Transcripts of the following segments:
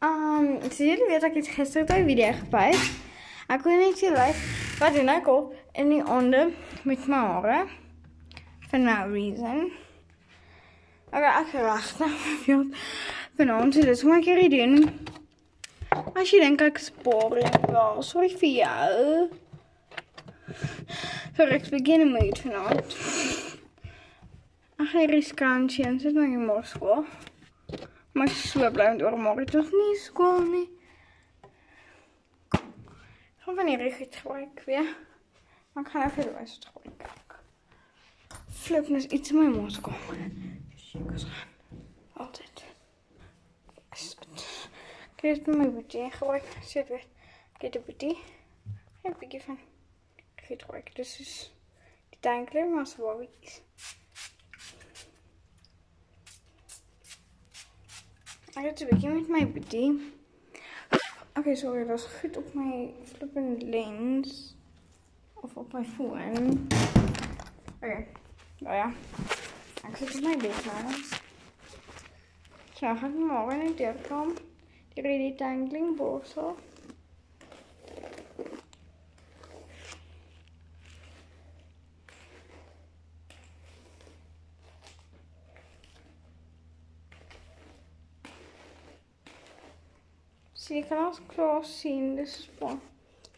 So jullie weet ek het gister daai video gepost. Ek kon net sê wat doen ek op in die aande met my hare. For no reason. Ek regtig verveeld vanaand, so dis hoe ek hierdie doen. As jy dink ek is boring, wel, sorry vir jou. So ek begin 'n mood vanaand. Ek gaan hierdie skrantjie en sit my in môre skool. Maar ek is so bly want oor môre toch nie skool nie. Ek gaan van hierdie goed gebruik weer. Maar ek gaan even die school kyk. Flip, nou is iets in my mond kom. Seker gaan. Altyd. Ek het my boetie gebruik. Sit weer. Ek het 'n boetie. En 'n bietjie van goed gebruik. Dis is die tankkleur, maar so wat bietjies. Ek het 'n bietjie met my boetie. Okay, sorry, dat is goed op my flippende lens. Of op my foon. Okay, nou ja. Ek sit op my bed nou. So, ek gaan môre net deurkom. Die detangling borstel. Zie je kan als klaar zien, dus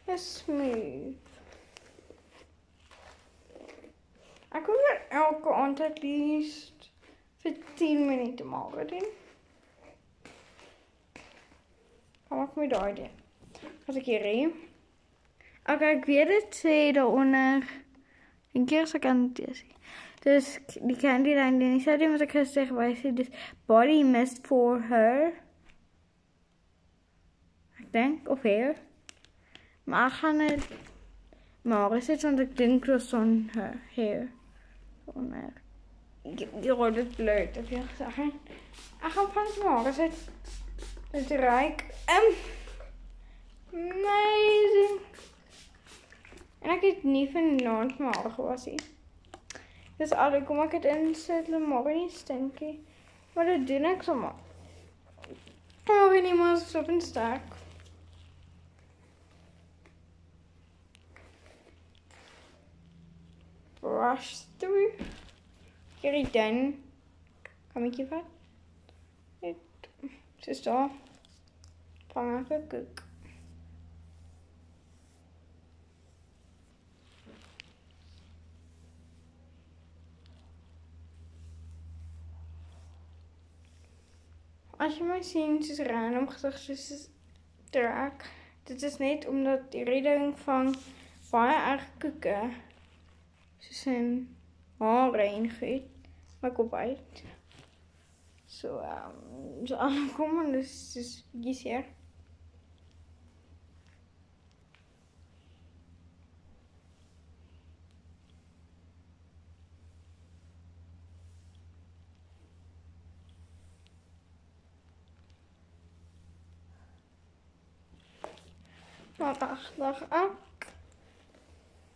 is smooth. Ik wil er elke aand at least voor 10 minuten maken doen. Kan ik me daar doen? Als ik hier reed. Oké, ik weet het, sê daaronder. Een keer as ek kan dit sê. Dus die candy line die sê dit wat ek gesê by sê dis body mist for her. Ek dink of hair. Maar ek gaan dit maar is dit want ek dink was on her hair. Onder. Die rode blurred heb je gezegd. Ik ga van het morgen zitten. Het ruikt amazing. En ik het niet vanaand morgen was ie. Dus alle kom ik het inzetten morgen niet stinky. Maar dat doe ik zomaar. Morgen niet meer zo op een sterk. Brush through. Hierdie dun. Kan ek hier vat? Net. Soos daar. Vang ek 'n koek. As jy my sien, soos random gesig, soos trek. Dit is net omdat die redding van baie erg koeke. Soos in hare en goed. My kop uit. So aankom en dus is bietjie seer. Maar dag ek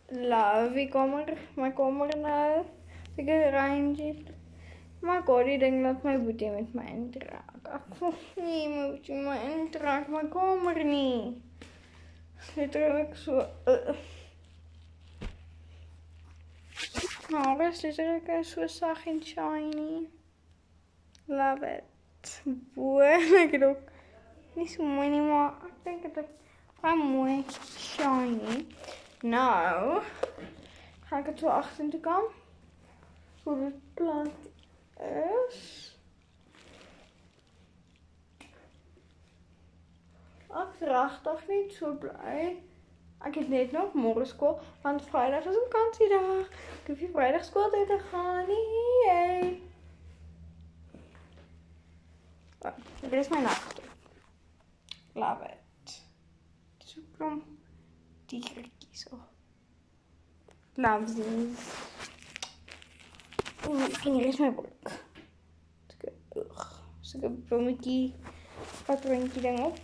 love die kamer, my kamer nou. Ek arrange. Maar god, die ding dat my boetie met my intrek. Ek voel nie, my boetie met my intrek, my kamer nie. Letterlijk so. Nou, is letterlijk so sag en shiny. Love it. Boe, ek het ook nie so mooi nie, maar ek dink het baie mooi shiny. Nou, ga ek het so agtertoe kom. Hoe dit plat is. Ek is regtig niet so bly. Ek het net nog môre skool, want Vrydag is vakansiedag. Ek hoef nie Vrydag skool toe te gaan nie. Dit is my nagtoe. Love it. So klomp diertjies so. Love these. En hier is my broek. So ek 'n blommetjie patroontjie ding op.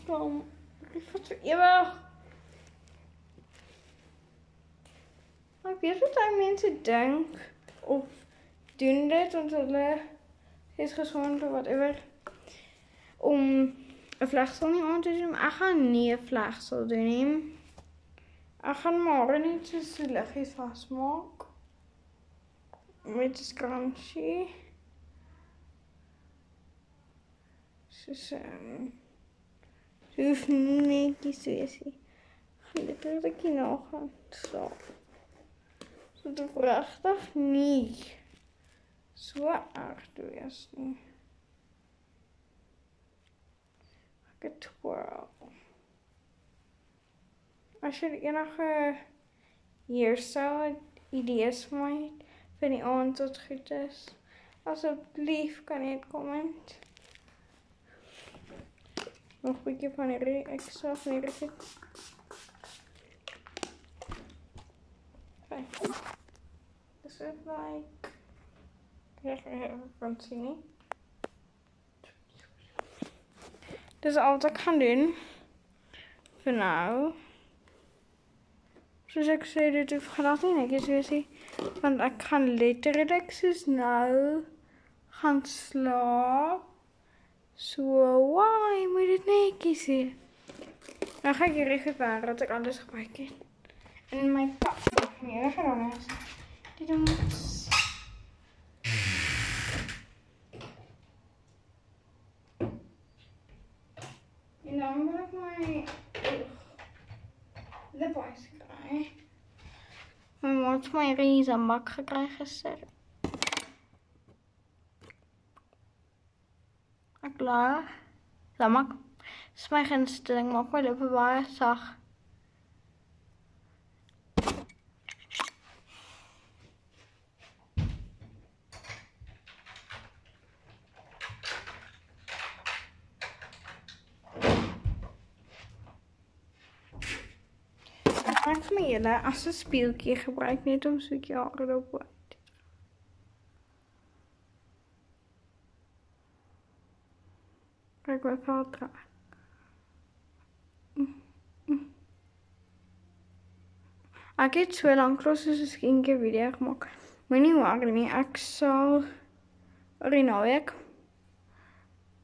Dan ek vat so ewig. Ek weet wat mense dink of doen dit, want hulle is gesond of whatever, om 'n vlegsel nie aan te doen. Ek gaan nie 'n vlegsel doen nie. Ek gaan maar net so liggies vasmaak met 'n scrunchie. So hoef nie netjies te wees nie. Letterlik nou gaan slaap. So dit regtig nie so erg te wees nie. Ek het twirl. As jy enige hairstyle idees vir my het, vir die aand wat goed is, asseblief kan jy dit comment. Nog 'n bietjie van die extra van die rikkie. Okay. Dis is like... Ek kan sien nie. Dis al wat ek gaan doen. Vir nou. Soos ek sê, dit hoef glad nie netjies wees nie. Want ek gaan letterlik soos nou gaan slaap. So, why moet dit netjies hê? Nou ga ek hierdie gevaar dat ek anders gebruik het. In my pak. Nee, ek gaan nou eens. Dit moet... En dan wil ek my lippies kry. My ma het my riesenbak gekry gister. Ek laag. Lamak. Dis my gunsteling, maak my lippe baie sag. Ek vir my julle as 'n speeltjie gebruik net om so jare daarop. Kijk wat valt traag. Ek het so lank soos 'n skincare video gemaak. Moenie worry nie, ek sal oor die naweek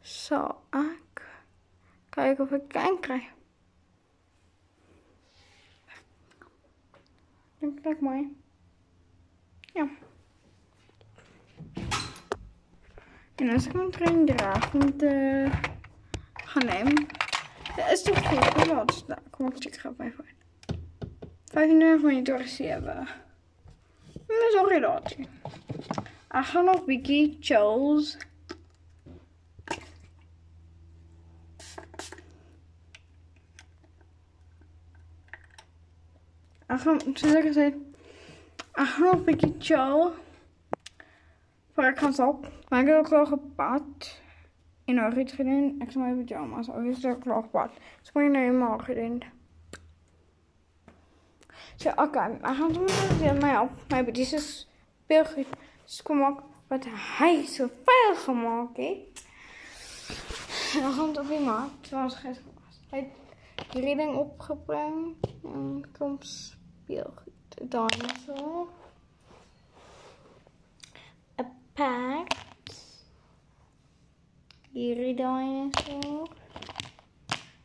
sal ek kyk of ek kan kry. Dink mooi. Ja. En as ek moet trein draag om te gaan neem. Dit is toch veel laat. Kom ek check gou my phone. 25 minute oor 7. Dis ook laat. Ek gaan nog bietjie chills. Ek gaan, soos ek gesê, ek gaan nog bietjie chill. Voor ek gaan slaap. Maar ek het ook al gebad. En nog iets gedoen. Ek sal my pyjamas. Obviously ook al gebad. So moet ek nou eenmaal gedoen. So, okay. Ek gaan sommer my help. My bedies is speelgoed skoonmaak wat hy so vuil gemaak het. En dan gaan het op die maat. Zoals gister was. Hy het hierdie ding opgebring. En klomp speelgoed. Dinosaur. Een paard. Hierdie dinosaur.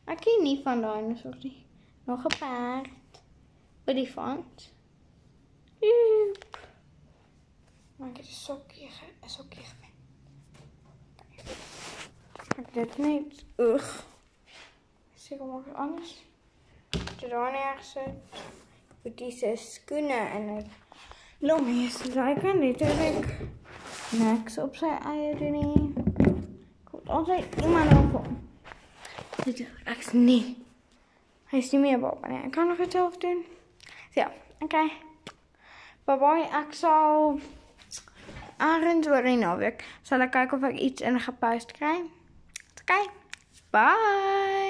Ek ken nie van dinosaurs nie. Nog een paard. Olifant. Joep. Maar ek het een sokkie gemeen. Ek dit net. Seker maak ek anders. Ek het daar nergens sit. Met die skoene en het lommies. Dus hy kan letterlik niks op sy eie doen nie. Komt altyd iemand op hom. Dit is nie. Hy is nie meer baba nie. Ek kan nog het self doen. So ja, okay. Bye bye. Ek sal aanrend oor die naweek. Sal ek kyk of ek iets in gepost kry. Okay. Bye.